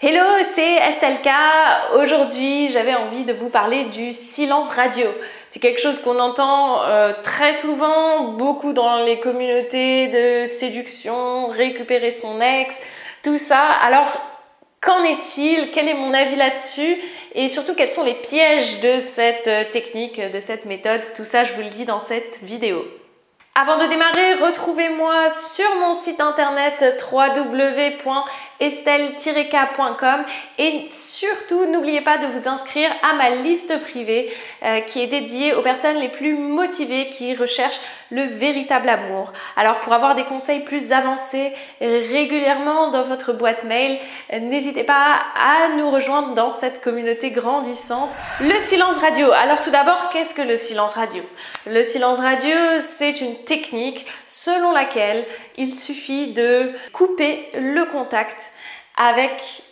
Hello, c'est Estelka. Aujourd'hui, j'avais envie de vous parler du silence radio. C'est quelque chose qu'on entend très souvent, beaucoup dans les communautés de séduction, récupérer son ex, tout ça. Alors, qu'en est-il? Quel est mon avis là-dessus? Et surtout, quels sont les pièges de cette technique, de cette méthode? Tout ça, je vous le dis dans cette vidéo. Avant de démarrer, retrouvez-moi sur mon site internet www.estel-k.com et surtout n'oubliez pas de vous inscrire à ma liste privée qui est dédiée aux personnes les plus motivées qui recherchent le véritable amour. Alors pour avoir des conseils plus avancés régulièrement dans votre boîte mail, n'hésitez pas à nous rejoindre dans cette communauté grandissante. Le silence radio. Alors tout d'abord, qu'est-ce que le silence radio? Le silence radio, c'est une technique selon laquelle il suffit de couper le contact avec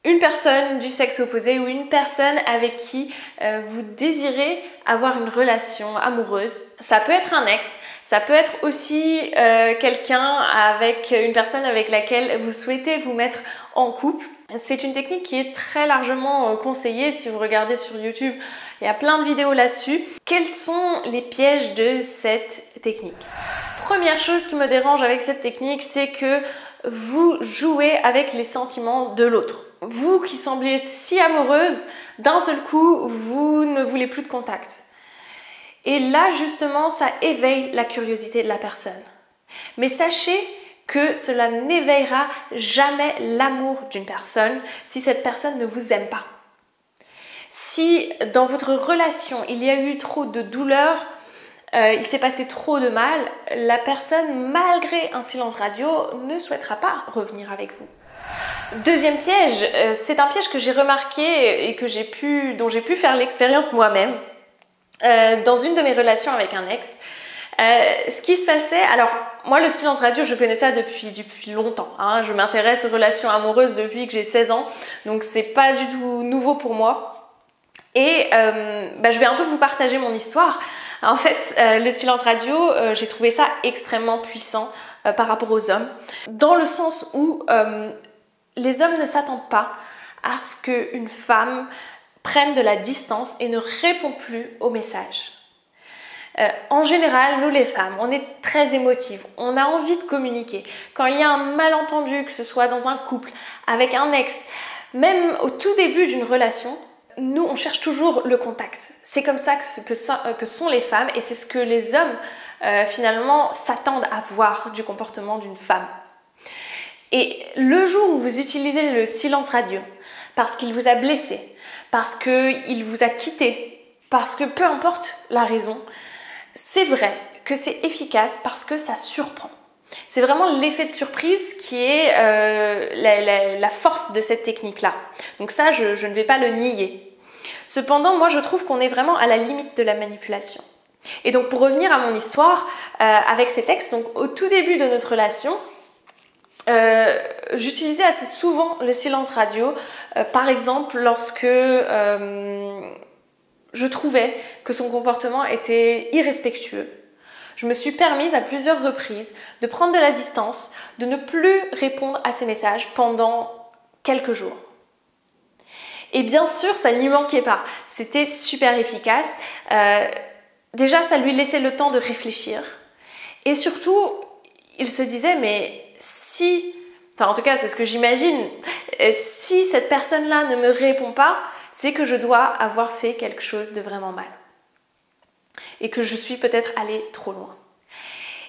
une personne du sexe opposé ou une personne avec qui vous désirez avoir une relation amoureuse. Ça peut être un ex, ça peut être aussi quelqu'un avec une personne avec laquelle vous souhaitez vous mettre en couple. C'est une technique qui est très largement conseillée. Si vous regardez sur YouTube, il y a plein de vidéos là-dessus. Quels sont les pièges de cette technique? Première chose qui me dérange avec cette technique, c'est que vous jouez avec les sentiments de l'autre. Vous qui semblez si amoureuse, d'un seul coup, vous ne voulez plus de contact. Et là, justement, ça éveille la curiosité de la personne. Mais sachez que cela n'éveillera jamais l'amour d'une personne si cette personne ne vous aime pas. Si dans votre relation, il y a eu trop de douleur, il s'est passé trop de mal, la personne, malgré un silence radio, ne souhaitera pas revenir avec vous. Deuxième piège, c'est un piège que j'ai remarqué et dont j'ai pu faire l'expérience moi-même dans une de mes relations avec un ex. Ce qui se passait, alors moi le silence radio je connais ça depuis longtemps, hein. Je m'intéresse aux relations amoureuses depuis que j'ai 16 ans, donc c'est pas du tout nouveau pour moi. Et je vais un peu vous partager mon histoire. En fait, le silence radio, j'ai trouvé ça extrêmement puissant par rapport aux hommes, dans le sens où les hommes ne s'attendent pas à ce qu'une femme prenne de la distance et ne répond plus aux messages. En général, nous les femmes, on est très émotives, on a envie de communiquer. Quand il y a un malentendu, que ce soit dans un couple, avec un ex, même au tout début d'une relation, nous on cherche toujours le contact. C'est comme ça que sont les femmes et c'est ce que les hommes finalement s'attendent à voir du comportement d'une femme. Et le jour où vous utilisez le silence radio, parce qu'il vous a blessé, parce qu'il vous a quitté, parce que peu importe la raison, c'est vrai que c'est efficace parce que ça surprend. C'est vraiment l'effet de surprise qui est la force de cette technique-là. Donc ça, je ne vais pas le nier. Cependant, moi je trouve qu'on est vraiment à la limite de la manipulation. Et donc pour revenir à mon histoire avec ces textes, donc au tout début de notre relation, j'utilisais assez souvent le silence radio, par exemple lorsque je trouvais que son comportement était irrespectueux. Je me suis permise à plusieurs reprises de prendre de la distance, de ne plus répondre à ses messages pendant quelques jours. Et bien sûr, ça n'y manquait pas. C'était super efficace. Déjà, ça lui laissait le temps de réfléchir. Et surtout, il se disait, mais si, enfin en tout cas c'est ce que j'imagine, si cette personne-là ne me répond pas, c'est que je dois avoir fait quelque chose de vraiment mal. Et que je suis peut-être allée trop loin.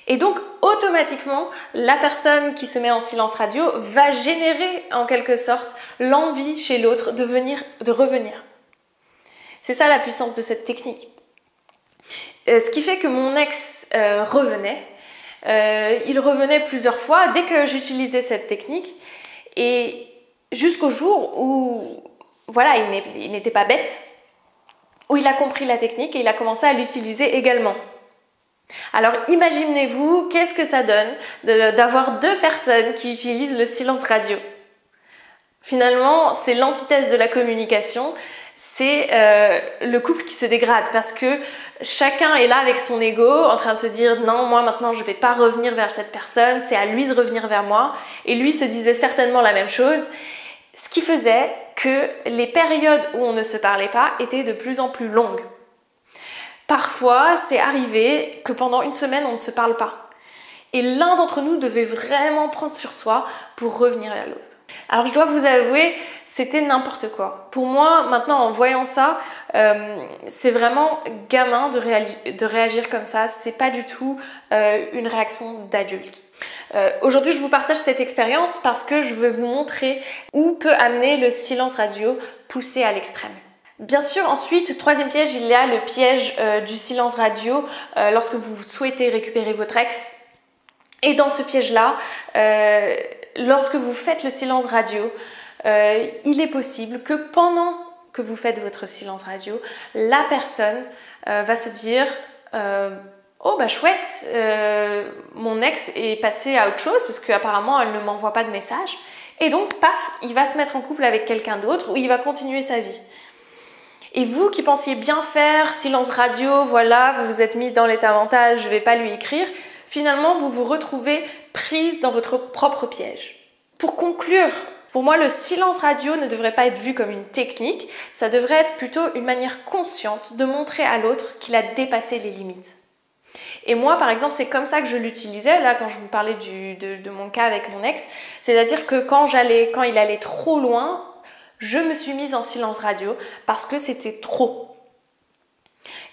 Et donc automatiquement, la personne qui se met en silence radio va générer en quelque sorte l'envie chez l'autre de revenir. C'est ça la puissance de cette technique. Ce qui fait que mon ex revenait. Il revenait plusieurs fois dès que j'utilisais cette technique et jusqu'au jour où voilà, il n'était pas bête, où il a compris la technique et il a commencé à l'utiliser également. Alors imaginez-vous qu'est-ce que ça donne d'avoir deux personnes qui utilisent le silence radio. Finalement, c'est l'antithèse de la communication. C'est le couple qui se dégrade parce que chacun est là avec son ego en train de se dire non, moi maintenant je ne vais pas revenir vers cette personne, c'est à lui de revenir vers moi, et lui se disait certainement la même chose. Ce qui faisait que les périodes où on ne se parlait pas étaient de plus en plus longues. Parfois, c'est arrivé que pendant une semaine, on ne se parle pas. Et l'un d'entre nous devait vraiment prendre sur soi pour revenir à l'autre. Alors je dois vous avouer, c'était n'importe quoi. Pour moi, maintenant en voyant ça, c'est vraiment gamin de réagir comme ça. C'est pas du tout une réaction d'adulte. Aujourd'hui, je vous partage cette expérience parce que je veux vous montrer où peut amener le silence radio poussé à l'extrême. Bien sûr, ensuite, troisième piège, il y a le piège du silence radio lorsque vous souhaitez récupérer votre ex. Et dans ce piège-là, lorsque vous faites le silence radio, il est possible que pendant que vous faites votre silence radio, la personne va se dire oh bah chouette, mon ex est passé à autre chose parce qu'apparemment elle ne m'envoie pas de message. Et donc, paf, il va se mettre en couple avec quelqu'un d'autre ou il va continuer sa vie. Et vous qui pensiez bien faire, silence radio, voilà, vous vous êtes mis dans l'état mental, je ne vais pas lui écrire, finalement vous vous retrouvez prise dans votre propre piège. Pour conclure, pour moi le silence radio ne devrait pas être vu comme une technique, ça devrait être plutôt une manière consciente de montrer à l'autre qu'il a dépassé les limites. Et moi par exemple c'est comme ça que je l'utilisais, là quand je vous parlais de mon cas avec mon ex, c'est-à-dire que quand il allait trop loin, je me suis mise en silence radio parce que c'était trop.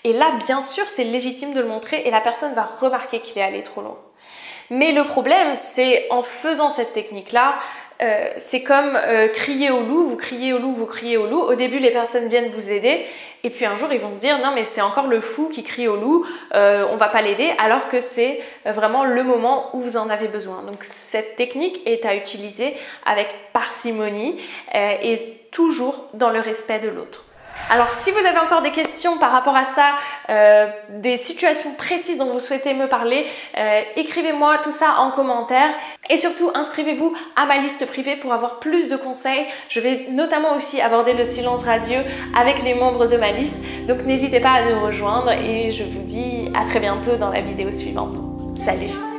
Et là, bien sûr, c'est légitime de le montrer et la personne va remarquer qu'il est allé trop loin. Mais le problème, c'est en faisant cette technique-là, c'est comme crier au loup, vous criez au loup, vous criez au loup. Au début, les personnes viennent vous aider et puis un jour, ils vont se dire « Non, mais c'est encore le fou qui crie au loup, on va pas l'aider » alors que c'est vraiment le moment où vous en avez besoin. Donc, cette technique est à utiliser avec parcimonie et toujours dans le respect de l'autre. Alors si vous avez encore des questions par rapport à ça, des situations précises dont vous souhaitez me parler, écrivez-moi tout ça en commentaire et surtout inscrivez-vous à ma liste privée pour avoir plus de conseils. Je vais notamment aussi aborder le silence radio avec les membres de ma liste, donc n'hésitez pas à nous rejoindre et je vous dis à très bientôt dans la vidéo suivante. Salut!